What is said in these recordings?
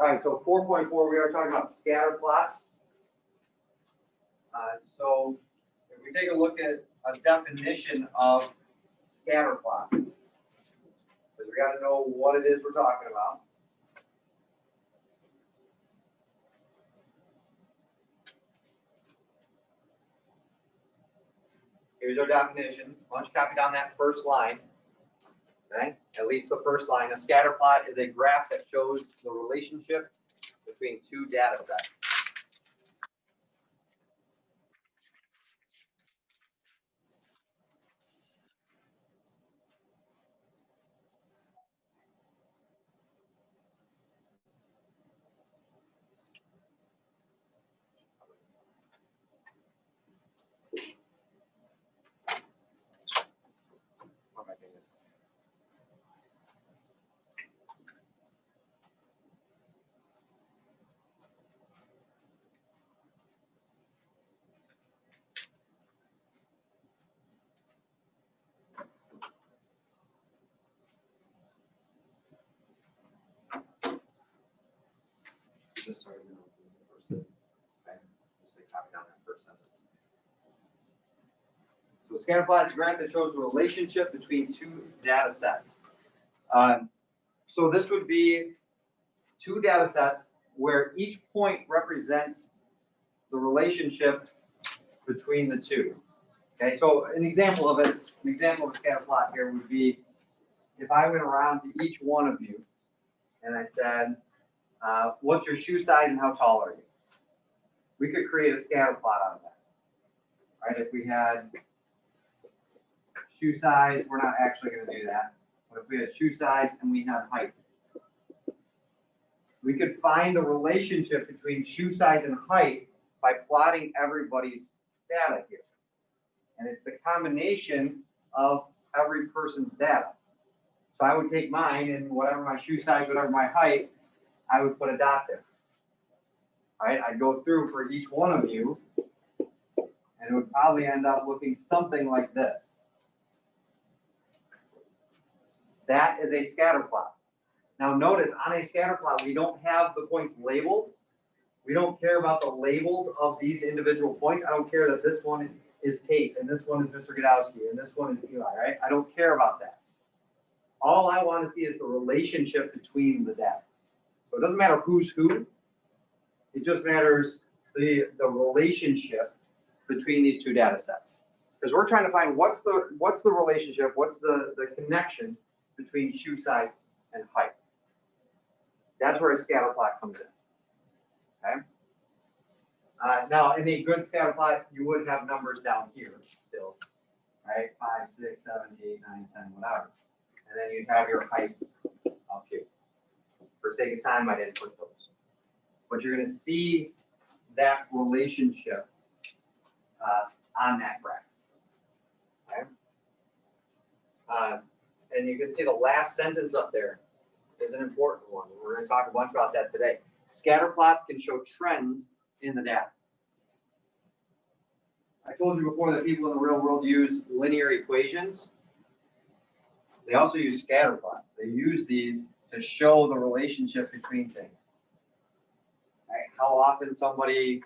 All right, so 4.4, we are talking about scatter plots. So if we take a look at a definition of scatter plot, because we got to know what it is we're talking about. Here's our definition. Why don't you copy down that first line? Okay, at least the first line. A scatter plot is a graph that shows the relationship between two data sets. What am I thinking? Just started the notes as the first thing. Okay, just say copy down that first sentence. So a scatter plot is a graph that shows the relationship between two data sets. So this would be two data sets where each point represents the relationship between the two. Okay, so an example of it, an example of a scatter plot here would be if I went around to each one of you and I said, what's your shoe size and how tall are you? We could create a scatter plot out of that. Right? If we had shoe size, we're not actually going to do that. But if we had shoe size and we had height, we could find the relationship between shoe size and height by plotting everybody's data here. And it's the combination of every person's data. So I would take mine and whatever my shoe size, whatever my height, I would put a dot there. All right, I'd go through for each one of you, and it would probably end up looking something like this. That is a scatter plot. Now notice on a scatter plot, we don't have the points labeled. We don't care about the labels of these individual points. I don't care that this one is Tate, and this one is Mr. Godowski, and this one is Eli, right? I don't care about that. All I want to see is the relationship between the data. So it doesn't matter who's who. It just matters the relationship between these two data sets. Because we're trying to find what's the relationship, what's the connection between shoe size and height. That's where a scatter plot comes in. Okay. Now, in a good scatter plot, you would have numbers down here still, right? 5, 6, 7, 8, 9, 10, whatever. And then you'd have your heights up here. For sake of time, I didn't put those. But you're going to see that relationship on that graph. Okay. And you can see the last sentence up there is an important one. We're going to talk a bunch about that today. Scatter plots can show trends in the data. I told you before that people in the real world use linear equations. They also use scatter plots. They use these to show the relationship between things. Right? How often somebody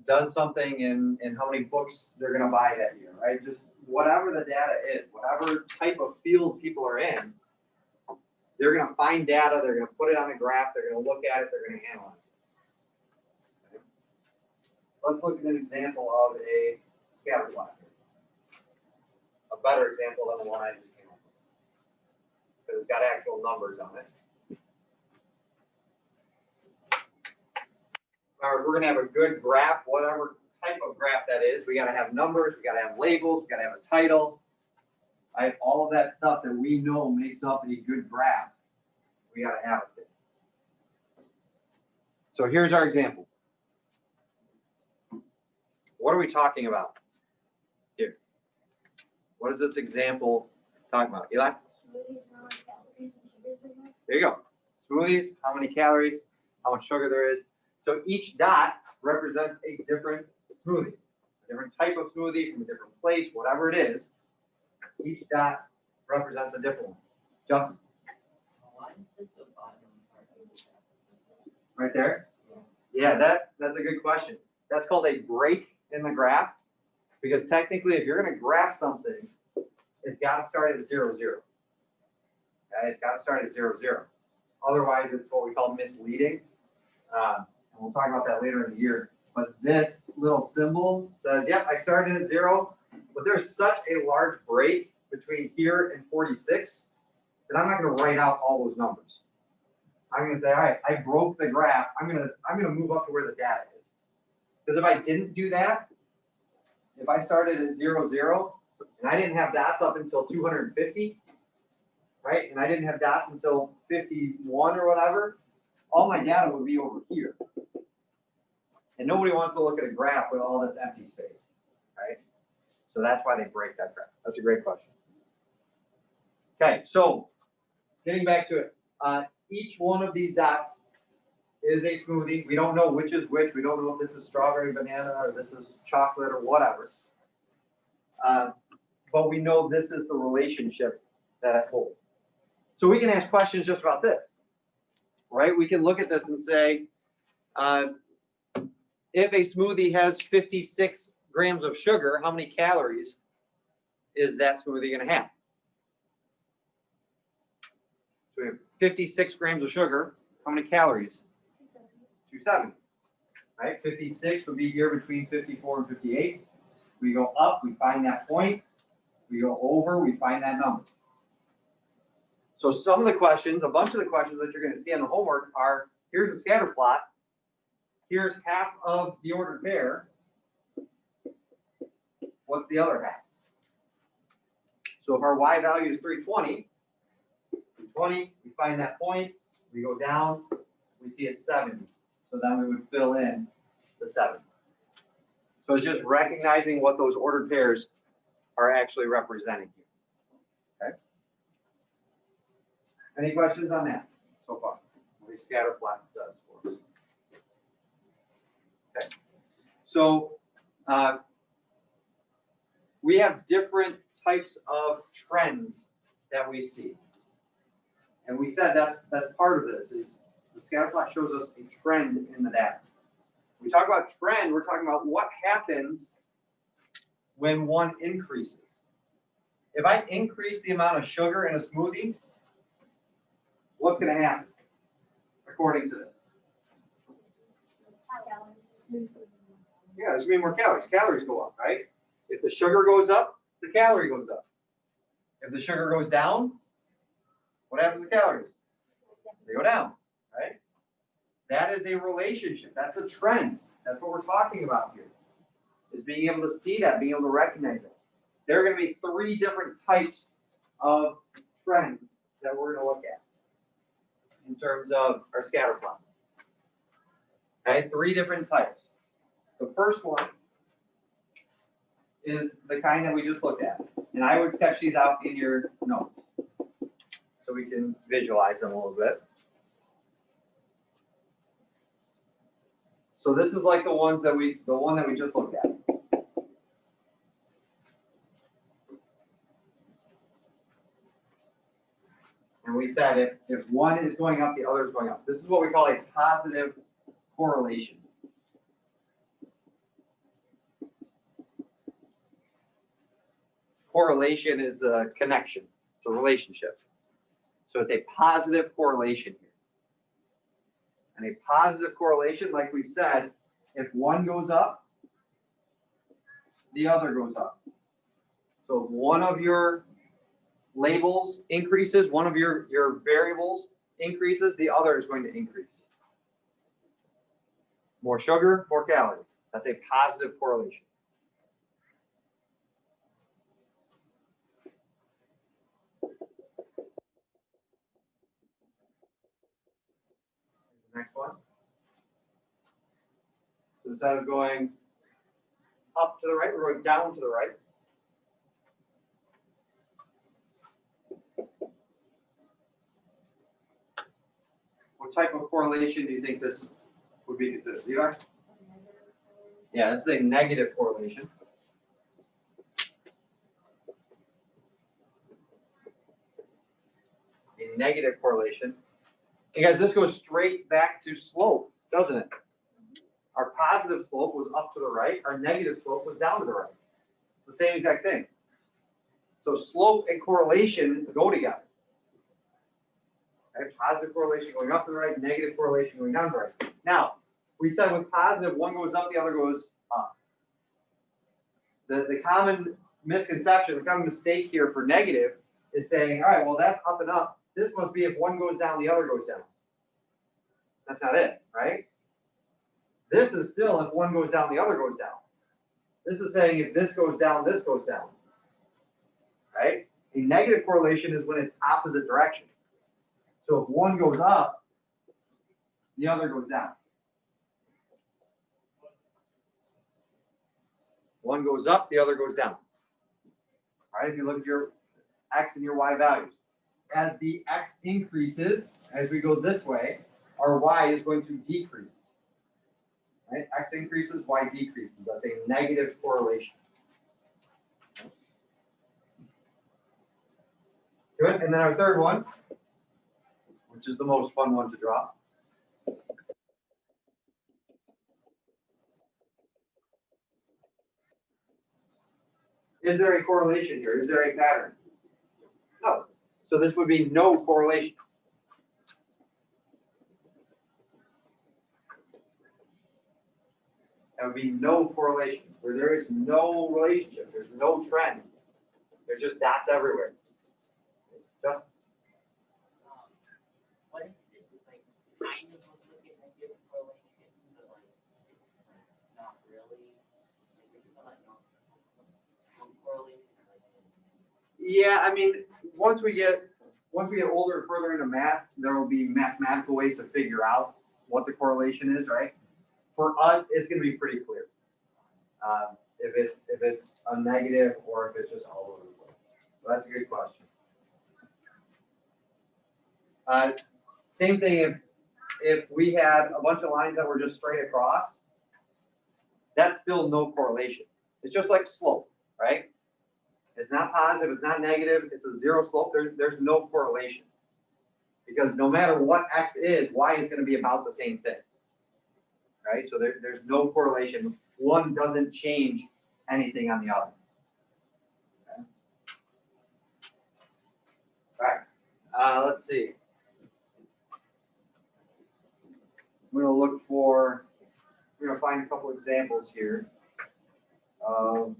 does something and how many books they're going to buy that year, right? Just whatever the data is, whatever type of field people are in, they're going to find data, they're going to put it on a graph, they're going to look at it, they're going to analyze it. Okay. Let's look at an example of a scatter plot here. A better example than the one I just came up with, because it's got actual numbers on it. All right, we're going to have a good graph, whatever type of graph that is. We got to have numbers, we got to have labels, we got to have a title. Right? All of that stuff that we know makes up a good graph. We got to have it. So here's our example. What are we talking about here? What is this example talking about? Eli? There you go. Smoothies, how many calories, how much sugar there is. So each dot represents a different smoothie, a different type of smoothie from a different place, whatever it is. Each dot represents a different one. Justin? Why is the bottom Right there? Yeah, that's a good question. That's called a break in the graph, because technically if you're going to graph something, it's got to start at 0, 0. Okay? It's got to start at 0, 0. Otherwise, it's what we call misleading. And we'll talk about that later in the year. But this little symbol says, yep, I started at 0, but there's such a large break between here and 46 that I'm not going to write out all those numbers. I'm going to say, all right, I broke the graph. I'm going to move up to where the data is. Because if I didn't do that, if I started at 0, 0, and I didn't have dots up until 250, right? And I didn't have dots until 51 or whatever, all my data would be over here. And nobody wants to look at a graph with all this empty space, right? So that's why they break that graph. That's a great question. Okay, so getting back to it. Each one of these dots is a smoothie. We don't know which is which. We don't know if this is strawberry banana or this is chocolate or whatever. But we know this is the relationship that it holds. So we can ask questions just about this, right? We can look at this and say, if a smoothie has 56 grams of sugar, how many calories is that smoothie going to have? So we have 56 grams of sugar. How many calories? 270. Right? 56 would be here between 54 and 58. We go up, we find that point. We go over, we find that number. So some of the questions, a bunch of the questions that you're going to see on the homework are, here's a scatter plot. Here's half of the ordered pair. What's the other half? So if our y value is 320, we find that point, we go down, we see it's 70. So then we would fill in the 70. So it's just recognizing what those ordered pairs are actually representing here. Okay? Any questions on that so far? What a scatter plot does for us. Okay. So we have different types of trends that we see. And we said that's part of this, is the scatter plot shows us a trend in the data. When we talk about trend, we're talking about what happens when one increases. If I increase the amount of sugar in a smoothie, what's going to happen according to this? Yeah, there's going to be more calories. Calories go up, right? If the sugar goes up, the calorie goes up. If the sugar goes down, what happens to calories? They go down, right? That is a relationship. That's a trend. That's what we're talking about here, is being able to see that, being able to recognize it. There are going to be 3 different types of trends that we're going to look at in terms of our scatter plots. Okay, 3 different types. The first one is the kind that we just looked at. And I would sketch these out in your notes so we can visualize them a little bit. So this is like the one that we just looked at. And we said if one is going up, the other is going up. This is what we call a positive correlation. Correlation is a connection. It's a relationship. So it's a positive correlation here. And a positive correlation, like we said, if one goes up, the other goes up. So if one of your labels increases, one of your variables increases, the other is going to increase. More sugar, more calories. That's a positive correlation. Next one. So instead of going up to the right, we're going down to the right. What type of correlation do you think this would be considered? Levi? Yeah, this is a negative correlation. A negative correlation. Hey guys, this goes straight back to slope, doesn't it? Our positive slope was up to the right. Our negative slope was down to the right. It's the same exact thing. So slope and correlation go together. Okay? Positive correlation going up to the right, negative correlation going down to the right. Now, we said with positive, one goes up, the other goes up. The common misconception, the common mistake here for negative is saying, all right, well, that's up and up. This must be if one goes down, the other goes down. That's not it, right? This is still if one goes down, the other goes down. This is saying if this goes down, this goes down. Right? A negative correlation is when it's opposite direction. So if one goes up, the other goes down. One goes up, the other goes down. All right, if you look at your x and your y values. As the x increases, as we go this way, our y is going to decrease. Right? X increases, y decreases. That's a negative correlation. Good. And then our third one, which is the most fun one to draw. Is there a correlation here? Is there a pattern? No. So this would be no correlation. That would be no correlation, where there is no relationship. There's no trend. There's just dots everywhere. Just What if it's like kind of looking at negative correlation, but like it's not really? Like no correlation. yeah, I mean, once we get older and further into math, there will be mathematical ways to figure out what the correlation is, right? For us, it's going to be pretty clear if it's a negative or if it's just all over the place. So that's a good question. Same thing if we had a bunch of lines that were just straight across, that's still no correlation. It's just like slope, right? It's not positive, it's not negative, it's a zero slope. There's no correlation. Because no matter what x is, y is going to be about the same thing. Right? So there's no correlation. One doesn't change anything on the other. Okay. All right. Let's see. We're going to we're going to find a couple examples here of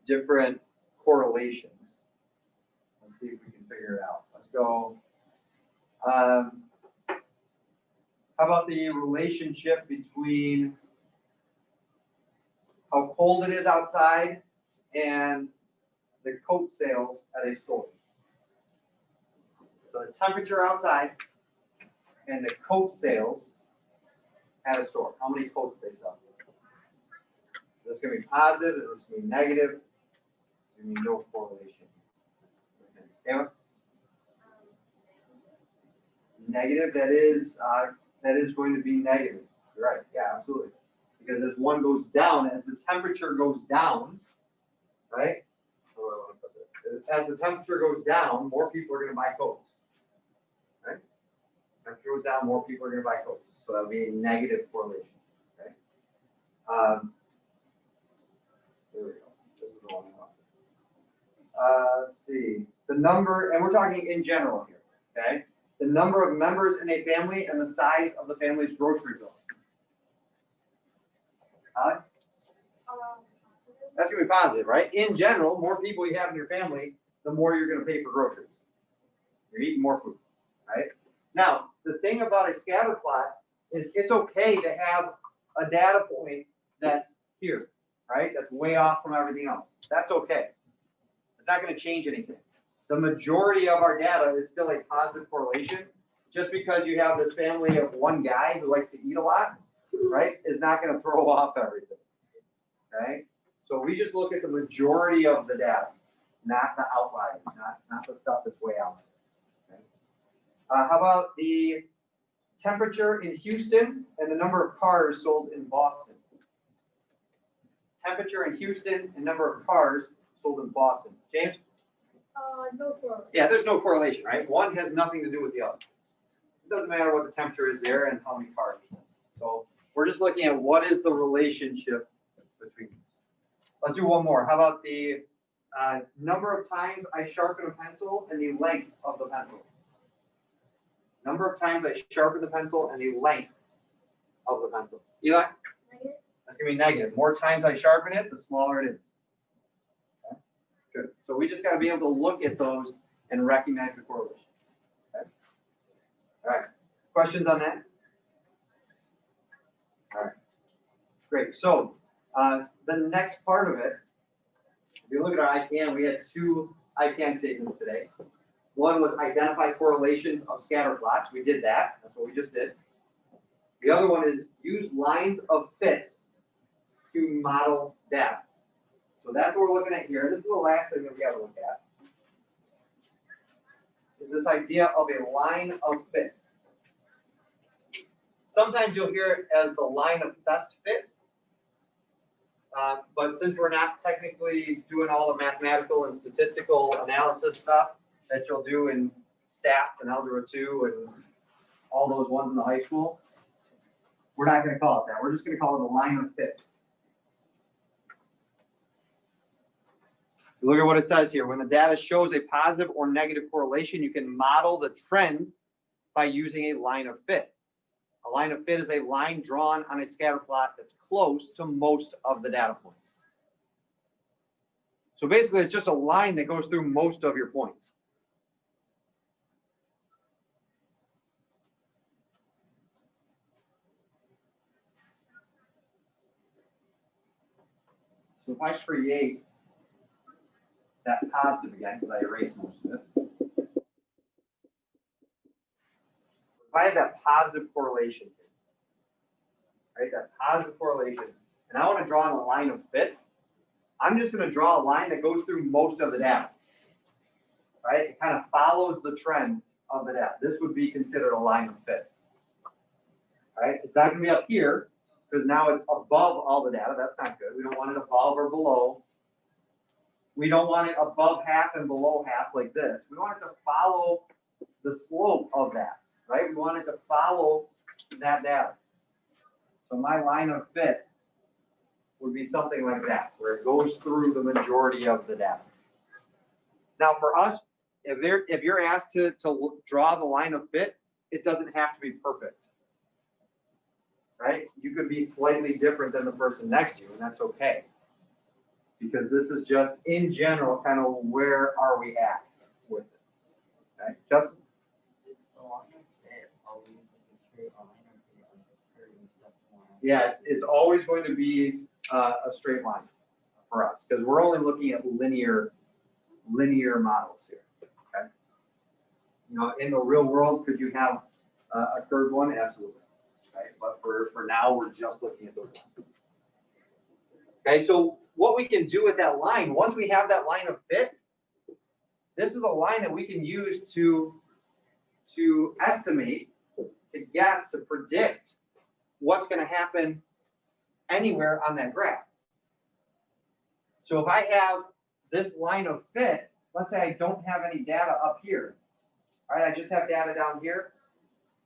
different correlations. Let's see if we can figure it out. Let's go. How about the relationship between how cold it is outside and the coat sales at a store? So the temperature outside and the coat sales at a store. How many coats they sell? Is this going to be positive? Is this going to be negative? There's going to be no correlation. Emma? Negative. That is going to be negative. You're right. Yeah, absolutely. Because as one goes down, as the temperature goes down, right? As the temperature goes down, more people are going to buy coats. Right? Temperature goes down, more people are going to buy coats. So that would be a negative correlation. Okay. There we go. This is the one I want. Let's see. The number, and we're talking in general here. Okay. The number of members in a family and the size of the family's grocery bill. That's going to be positive, right? In general, more people you have in your family, the more you're going to pay for groceries. You're eating more food, right? Now, the thing about a scatter plot is it's okay to have a data point that's here, right? That's way off from everything else. That's okay. It's not going to change anything. The majority of our data is still a positive correlation. Just because you have this family of one guy who likes to eat a lot, right, is not going to throw off everything, okay? So we just look at the majority of the data, not the outliers, not the stuff that's way out. Okay? How about the temperature in Houston and the number of cars sold in Boston? Temperature in Houston and number of cars sold in Boston. James? No correlation. Yeah, there's no correlation, right? One has nothing to do with the other. it doesn't matter what the temperature is there and how many carbs. So we're just looking at what is the relationship between. Let's do one more. How about the number of times I sharpen a pencil and the length of the pencil? Number of times I sharpen the pencil and the length of the pencil. Eli? Negative. That's going to be negative. More times I sharpen it, the smaller it is. Okay. Good. So we just got to be able to look at those and recognize the correlation. Okay. All right. Questions on that? All right. Great. So the next part of it, if you look at our ICANN, we had two ICANN statements today. One was identify correlations of scatter plots. We did that. That's what we just did. The other one is use lines of fit to model data. So that's what we're looking at here. This is the last thing that we have to look at. Is this idea of a line of fit. Sometimes you'll hear it as the line of best fit. But since we're not technically doing all the mathematical and statistical analysis stuff that you'll do in stats and Algebra 2 and all those ones in the high school, we're not going to call it that. We're just going to call it a line of fit. Look at what it says here. When the data shows a positive or negative correlation, you can model the trend by using a line of fit. A line of fit is a line drawn on a scatter plot that's close to most of the data points. So basically, it's just a line that goes through most of your points. So if I create that positive again, because I erased most of it. If I have that positive correlation, right, that positive correlation, and I want to draw in a line of fit, I'm just going to draw a line that goes through most of the data, right? It kind of follows the trend of the data. This would be considered a line of fit, right? It's not going to be up here because now it's above all the data. That's not good. We don't want it above or below. We don't want it above half and below half like this. We want it to follow the slope of that, right? We want it to follow that data. So my line of fit would be something like that, where it goes through the majority of the data. Now for us, if you're asked to draw the line of fit, it doesn't have to be perfect, right? You could be slightly different than the person next to you, and that's okay. Because this is just, in general, kind of where are we at with it. Okay, Justin? Yeah, it's always going to be a straight line for us, because we're only looking at linear models here. Okay, you know, in the real world, could you have a curved one? Absolutely. Right, but for now, we're just looking at those lines. Okay, so what we can do with that line, once we have that line of fit, this is a line that we can use to estimate, to guess, to predict what's going to happen anywhere on that graph. So if I have this line of fit, let's say I don't have any data up here, all right, I just have data down here,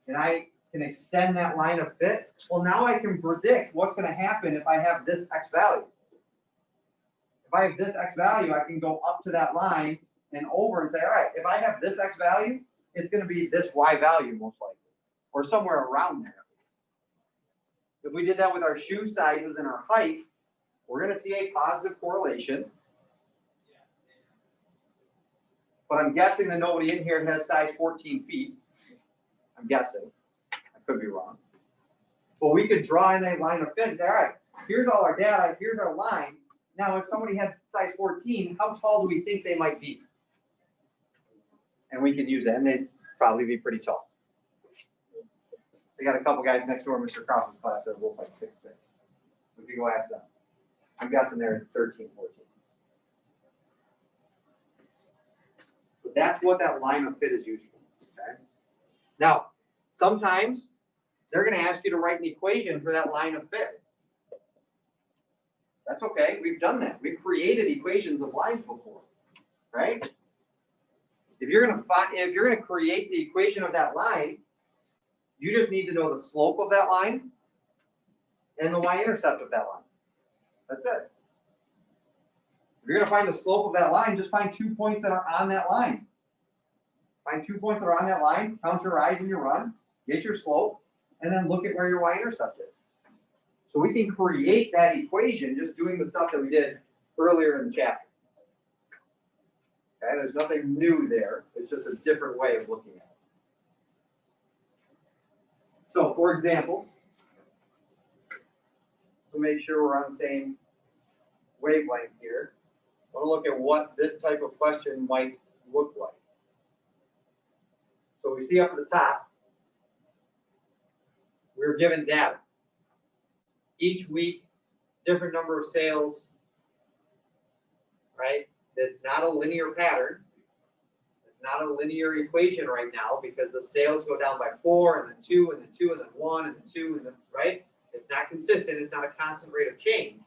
and I can extend that line of fit. Well, now I can predict what's going to happen if I have this x value. If I have this x value, I can go up to that line and over and say, all right, if I have this x value, it's going to be this y value most likely, or somewhere around there. If we did that with our shoe sizes and our height, we're going to see a positive correlation. But I'm guessing that nobody in here has size 14 feet. I'm guessing. I could be wrong. But we could draw in a line of fit and say, all right, here's all our data, here's our line. Now, if somebody had size 14, how tall do we think they might be? And we could use that, and they'd probably be pretty tall. They got a couple guys next door in Mr. Crawford's class that look like 6'6". We could go ask them. I'm guessing they're 13, 14. But that's what that line of fit is used for. Okay? Now, sometimes they're going to ask you to write an equation for that line of fit. That's okay. We've done that. We've created equations of lines before, right? If you're going to create the equation of that line, You just need to know the slope of that line and the y-intercept of that line. That's it. If you're going to find the slope of that line, just find 2 points that are on that line. Find 2 points that are on that line, count your i's in your run, get your slope, and then look at where your y-intercept is. So we can create that equation just doing the stuff that we did earlier in the chapter. Okay, there's nothing new there. It's just a different way of looking at it. So, for example, to make sure we're on the same wavelength here, I want to look at what this type of question might look like. So we see up at the top, we're given data. Each week, different number of sales, right? It's not a linear pattern. It's not a linear equation right now because the sales go down by 4 and then 2 and then 2 and then 1 and then 2 and then, right? It's not consistent. It's not a constant rate of change.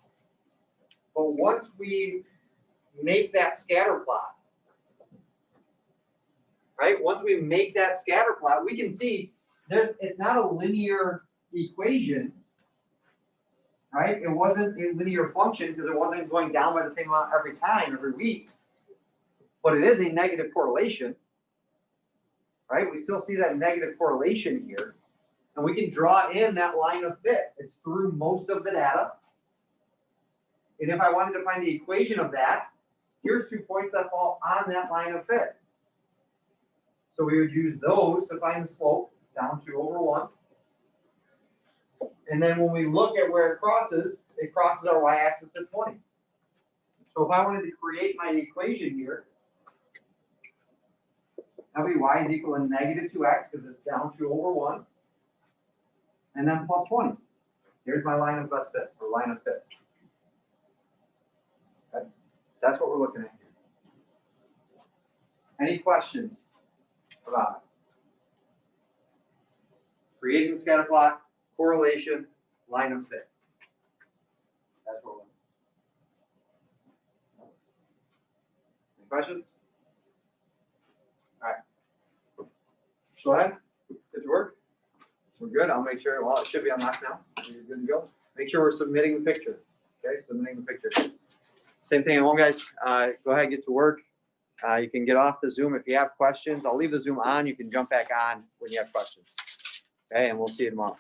But once we make that scatter plot, right? Once we make that scatter plot, we can see it's not a linear equation, right? It wasn't a linear function because it wasn't going down by the same amount every time, every week. But it is a negative correlation, right? We still see that negative correlation here. And we can draw in that line of fit. It's through most of the data. And if I wanted to find the equation of that, here's 2 points that fall on that line of fit. So we would use those to find the slope down 2/1. And then when we look at where it crosses our y-axis at 20. So if I wanted to create my equation here, that would be y is equal to negative 2x because it's down 2/1. And then plus 20. Here's my line of best fit, or line of fit. Okay. That's what we're looking at here. Any questions about it? Creating the scatter plot, correlation, line of fit. That's what we're looking at. Any questions? All right. Go ahead. Get to work. We're good. I'll make sure, well, it should be unlocked now. You're good to go. Make sure we're submitting the picture. Okay, submitting the picture. Same thing at home, guys. Go ahead and get to work. You can get off the Zoom if you have questions. I'll leave the Zoom on. You can jump back on when you have questions. Okay, and we'll see you tomorrow.